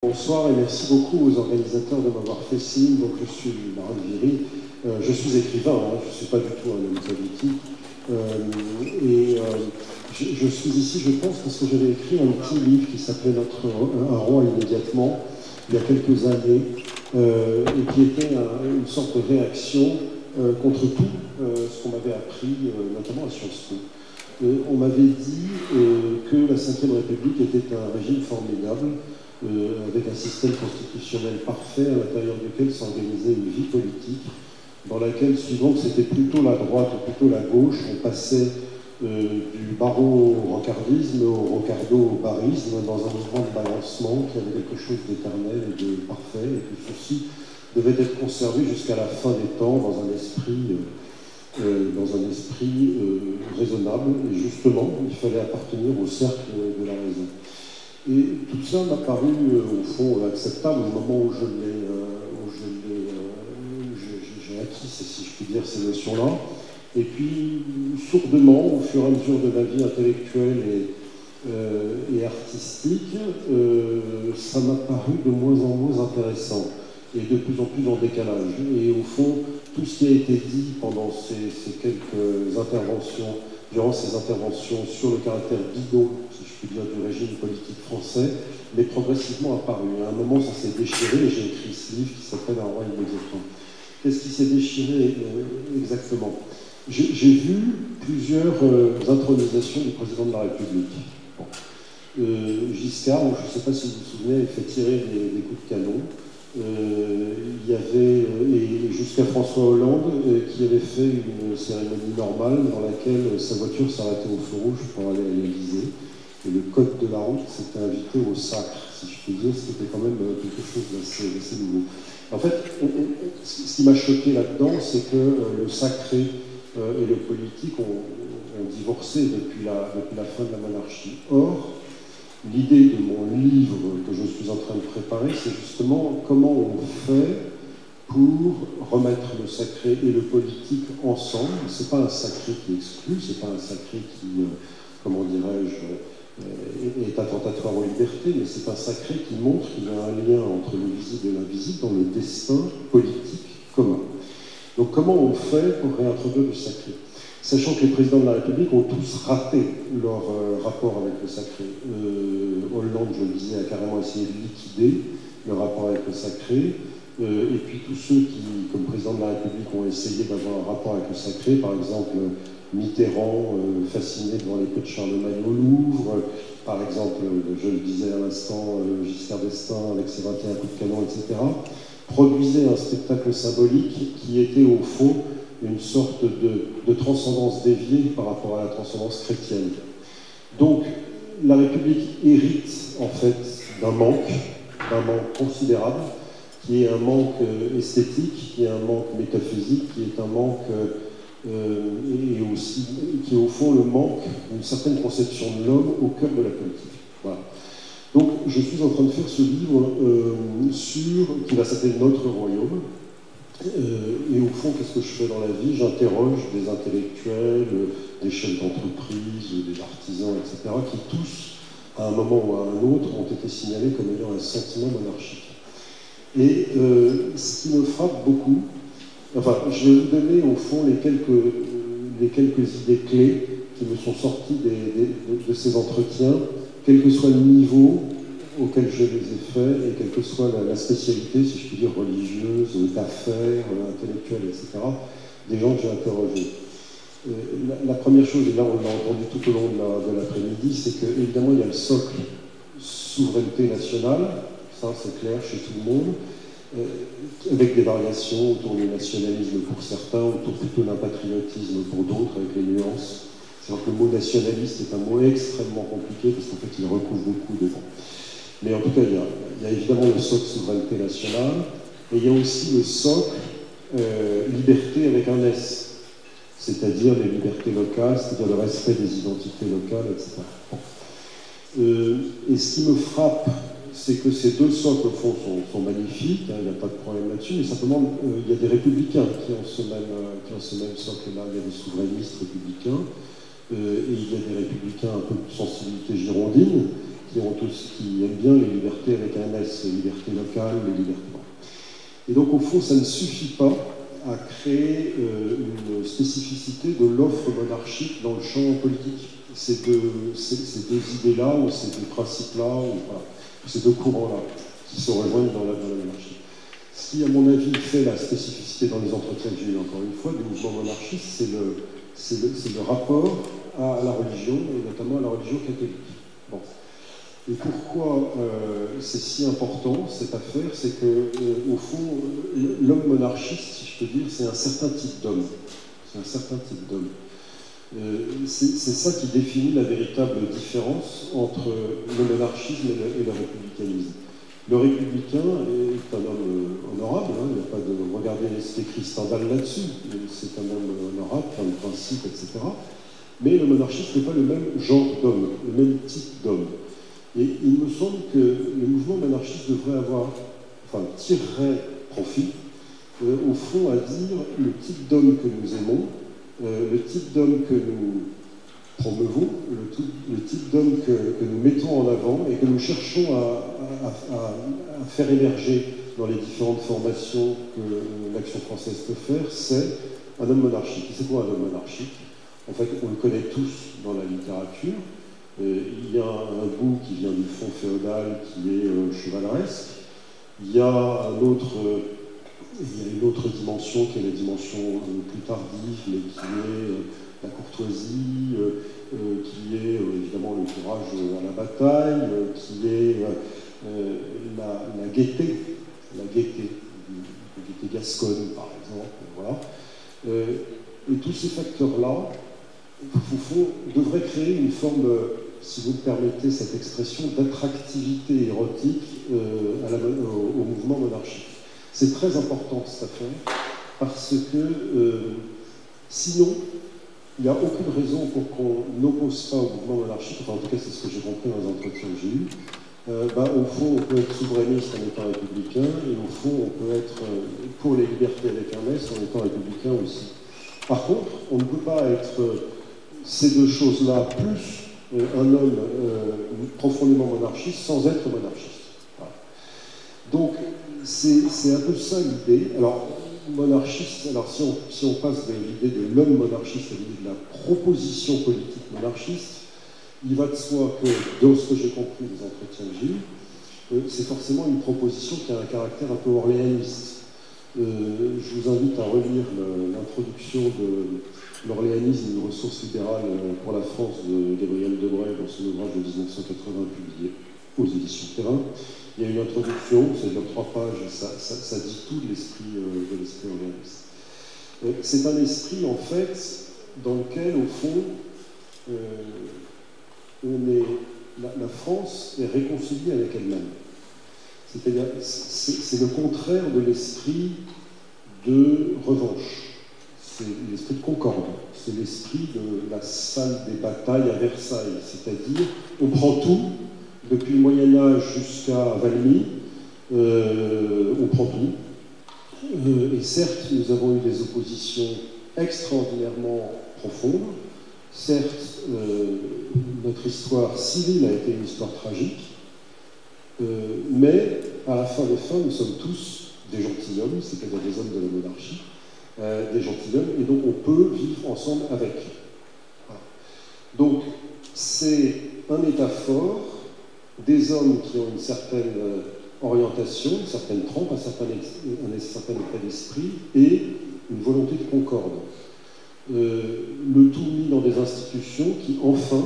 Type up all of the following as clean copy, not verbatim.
Bonsoir et merci beaucoup aux organisateurs de m'avoir fait signe. Donc je suis Marc Viry, je suis écrivain, je ne suis pas du tout un homme politique. Je suis ici, je pense, parce que j'avais écrit un petit livre qui s'appelait Un roi immédiatement, il y a quelques années, et qui était une sorte de réaction contre tout ce qu'on m'avait appris, notamment à Sciences Po. On m'avait dit que la Ve République était un régime formidable, avec un système constitutionnel parfait à l'intérieur duquel s'organisait une vie politique, dans laquelle, suivant que c'était plutôt la droite ou plutôt la gauche, on passait du barreau au rocardisme, au rocardo-barisme, dans un mouvement de balancement qui avait quelque chose d'éternel et de parfait, et que ceci devait être conservé jusqu'à la fin des temps dans un esprit raisonnable, et justement, il fallait appartenir au cercle de la raison. Et tout ça m'a paru, au fond, acceptable au moment où j'ai acquis, si je puis dire, ces notions-là. Et puis, sourdement, au fur et à mesure de ma vie intellectuelle et artistique, ça m'a paru de moins en moins intéressant et de plus en plus en décalage. Et au fond, tout ce qui a été dit pendant ces quelques interventions, durant ces interventions sur le caractère bidon, si je puis dire, du régime politique français, m'est progressivement apparu. À un moment, ça s'est déchiré et j'ai écrit ce livre qui s'appelle Un roi immédiatement. Qu'est-ce qui s'est déchiré exactement? J'ai vu plusieurs intronisations du président de la République. Bon. Giscard, je ne sais pas si vous vous souvenez, fait tirer des coups de canon. Il y avait, et jusqu'à François Hollande, qui avait fait une cérémonie normale dans laquelle sa voiture s'arrêtait au feu rouge pour aller à l'Élysée. Et le code de la route s'était invité au sacre, si je puis dire, c'était quand même quelque chose d'assez nouveau. En fait, ce qui m'a choqué là-dedans, c'est que le sacré et le politique ont divorcé depuis la fin de la monarchie. Or, l'idée de mon livre que je suis en train de préparer, c'est justement comment on fait pour remettre le sacré et le politique ensemble. Ce n'est pas un sacré qui exclut, ce n'est pas un sacré qui, comment dirais-je, est attentatoire aux libertés, mais c'est un sacré qui montre qu'il y a un lien entre le visible et l'invisible dans le destin politique commun. Donc comment on fait pour réintroduire le sacré? Sachant que les présidents de la République ont tous raté leur rapport avec le sacré. Hollande, je le disais, a carrément essayé de liquider le rapport avec le sacré. Et puis tous ceux qui, comme président de la République, ont essayé d'avoir un rapport avec le sacré, par exemple Mitterrand, fasciné devant l'épée de Charlemagne au Louvre, par exemple, je le disais à l'instant, Giscard d'Estaing avec ses 21 coups de canon, etc., produisait un spectacle symbolique qui était au fond une sorte de transcendance déviée par rapport à la transcendance chrétienne. Donc, la République hérite en fait d'un manque considérable, qui est un manque esthétique, qui est un manque métaphysique, qui est un manque et aussi qui est au fond le manque d'une certaine conception de l'homme au cœur de la politique. Voilà. Donc, je suis en train de faire ce livre qui va s'appeler Notre Royaume. Et au fond, qu'est-ce que je fais dans la vie? J'interroge des intellectuels, des chefs d'entreprise, des artisans, etc., qui tous, à un moment ou à un autre, ont été signalés comme ayant un sentiment monarchique. Et ce qui me frappe beaucoup, enfin, je vais vous donner au fond les quelques idées clés qui me sont sorties de ces entretiens, quel que soit le niveau auquel je les ai faits, et quelle que soit la spécialité, si je puis dire, religieuse, d'affaires, intellectuelle, etc., des gens que j'ai interrogés. La première chose, et là on l'a entendu tout au long de l'après-midi, c'est qu'évidemment il y a le socle souveraineté nationale, ça c'est clair chez tout le monde, avec des variations autour du nationalisme pour certains, autour plutôt d'un patriotisme pour d'autres, avec les nuances. C'est-à-dire que le mot nationaliste est un mot extrêmement compliqué, parce qu'en fait il recouvre beaucoup de temps. Mais en tout cas, il y a évidemment le socle souveraineté nationale, et il y a aussi le socle liberté avec un S, c'est-à-dire les libertés locales, c'est-à-dire le respect des identités locales, etc. Et ce qui me frappe, c'est que ces deux socles, au fond, sont magnifiques, il n'y a pas de problème là-dessus, mais simplement, il y a des républicains qui ont ce même socle-là, il y a des souverainistes républicains, et il y a des républicains un peu de sensibilité girondine, qui aiment bien les libertés avec un S, les libertés locales, les libertés. Et donc, au fond, ça ne suffit pas à créer une spécificité de l'offre monarchique dans le champ politique. Ces deux idées-là, ou ces deux principes-là, ou voilà, ces deux courants-là, qui se rejoignent dans la monarchie. Ce qui, à mon avis, fait la spécificité dans les entretiens que j'ai eu encore une fois du mouvement monarchiste, c'est le rapport à la religion, et notamment à la religion catholique. Bon. Et pourquoi c'est si important, cette affaire, c'est que, au fond, l'homme monarchiste, si je peux dire, c'est un certain type d'homme. C'est un certain type d'homme. C'est ça qui définit la véritable différence entre le monarchisme et le républicanisme. Le républicain est un homme honorable, hein, il n'y a pas de regarder c'est écrit Stendhal là-dessus, c'est un homme honorable, plein de principes, etc. Mais le monarchiste n'est pas le même genre d'homme, le même type d'homme. Et il me semble que le mouvement monarchiste devrait tirerait profit, au fond, à dire le type d'homme que nous aimons, le type d'homme que nous promeuvons, le type d'homme que nous mettons en avant et que nous cherchons à faire émerger dans les différentes formations que l'Action française peut faire, c'est un homme monarchique. Et c'est quoi un homme monarchique? En fait, on le connaît tous dans la littérature. Il y a un bout qui vient du fond féodal qui est chevaleresque. Il y a une autre dimension qui est la dimension plus tardive, mais qui est la courtoisie, qui est évidemment le courage à la bataille, qui est la gaieté, la gaieté gasconne par exemple. Voilà. Et tous ces facteurs-là, au fond, devraient créer une forme, si vous me permettez cette expression, d'attractivité érotique au mouvement monarchique. C'est très important cette affaire, parce que sinon, il n'y a aucune raison pour qu'on n'oppose pas au mouvement monarchique, enfin en tout cas c'est ce que j'ai compris dans les entretiens que j'ai eus. Au fond, on peut être souverainiste en étant républicain, et au fond, on peut être pour les libertés avec un S en étant républicain aussi. Par contre, on ne peut pas être ces deux choses-là, plus un homme profondément monarchiste, sans être monarchiste. Voilà. Donc, c'est un peu ça l'idée. Alors, monarchiste, alors si on passe de l'idée de l'homme monarchiste à l'idée de la proposition politique monarchiste, il va de soi que, dans ce que j'ai compris des entretiens que j'ai eus, c'est forcément une proposition qui a un caractère un peu orléaniste. Je vous invite à relire l'introduction de l'orléanisme, une ressource libérale pour la France de Gabriel Debray dans son ouvrage de 1980 publié aux éditions Terrain. Il y a une introduction, ça dure 3 pages, ça dit tout de l'esprit orléaniste. C'est un esprit, en fait, dans lequel, au fond, la France est réconciliée avec elle-même. C'est-à-dire, c'est le contraire de l'esprit de revanche. C'est l'esprit de concorde. C'est l'esprit de la salle des batailles à Versailles. C'est-à-dire, on prend tout, depuis le Moyen-Âge jusqu'à Valmy, on prend tout. Et certes, nous avons eu des oppositions extraordinairement profondes. Certes, notre histoire civile a été une histoire tragique. Mais à la fin des fins, nous sommes tous des gentilshommes, c'est-à-dire des hommes de la monarchie, des gentilshommes, et donc on peut vivre ensemble avec. Voilà. Donc c'est un état fort, des hommes qui ont une certaine orientation, une certaine trempe, un certain état d'esprit, et une volonté de concorde. Le tout mis dans des institutions qui, enfin,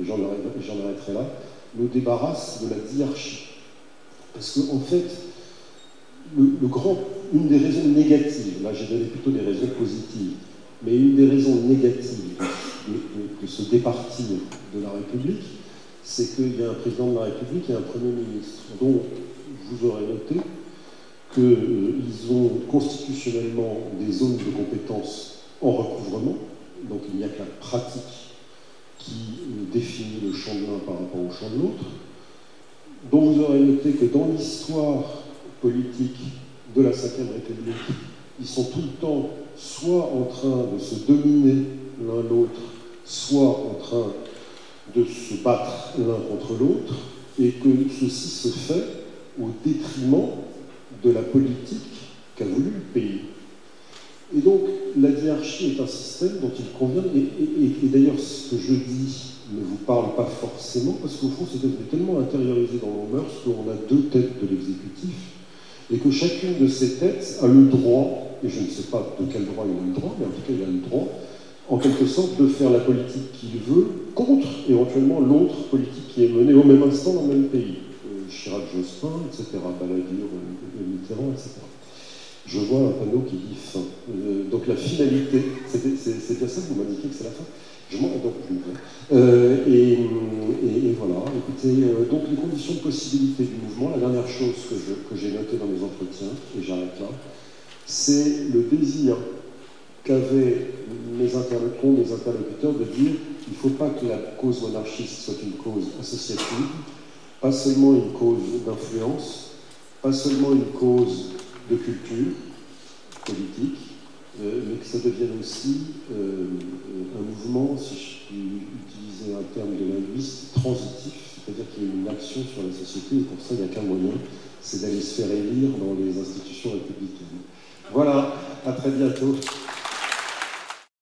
et j'en arrêterai là, nous débarrassent de la diarchie. Parce qu'en fait, une des raisons négatives, là j'ai donné plutôt des raisons positives, mais une des raisons négatives de ce départir de la République, c'est qu'il y a un président de la République et un Premier ministre, dont vous aurez noté qu'ils ont constitutionnellement des zones de compétences en recouvrement, donc il n'y a que la pratique qui définit le champ de l'un par rapport au champ de l'autre, dont vous aurez noté que dans l'histoire politique de la Ve République, ils sont tout le temps soit en train de se dominer l'un l'autre, soit en train de se battre l'un contre l'autre, et que ceci se fait au détriment de la politique qu'a voulu le pays. Et donc, la diarchie est un système dont il convient, et d'ailleurs, ce que je dis ne vous parle pas forcément, parce qu'au fond, c'est tellement intériorisé dans nos mœurs qu'on a deux têtes de l'exécutif, et que chacune de ces têtes a le droit, et je ne sais pas de quel droit il a le droit, mais en tout cas, il a le droit, en quelque sorte, de faire la politique qu'il veut contre, éventuellement, l'autre politique qui est menée au même instant dans le même pays. Chirac-Jospin, etc., Balladur, Mitterrand, etc. Je vois un panneau qui dit fin. Donc la finalité, c'est bien ça que vous m'indiquez que c'est la fin. Je m'en donc plus. Et voilà, écoutez, donc les conditions de possibilité du mouvement, la dernière chose que j'ai notée dans mes entretiens, et j'arrête là, c'est le désir qu'avaient mes interlocuteurs de dire qu'il ne faut pas que la cause monarchiste soit une cause associative, pas seulement une cause d'influence, pas seulement une cause de culture politique, mais que ça devienne aussi un mouvement, si je puis utiliser un terme de linguiste, transitif, c'est-à-dire qu'il y a une action sur la société, et pour ça, il n'y a qu'un moyen, c'est d'aller se faire élire dans les institutions républicaines. Voilà, à très bientôt.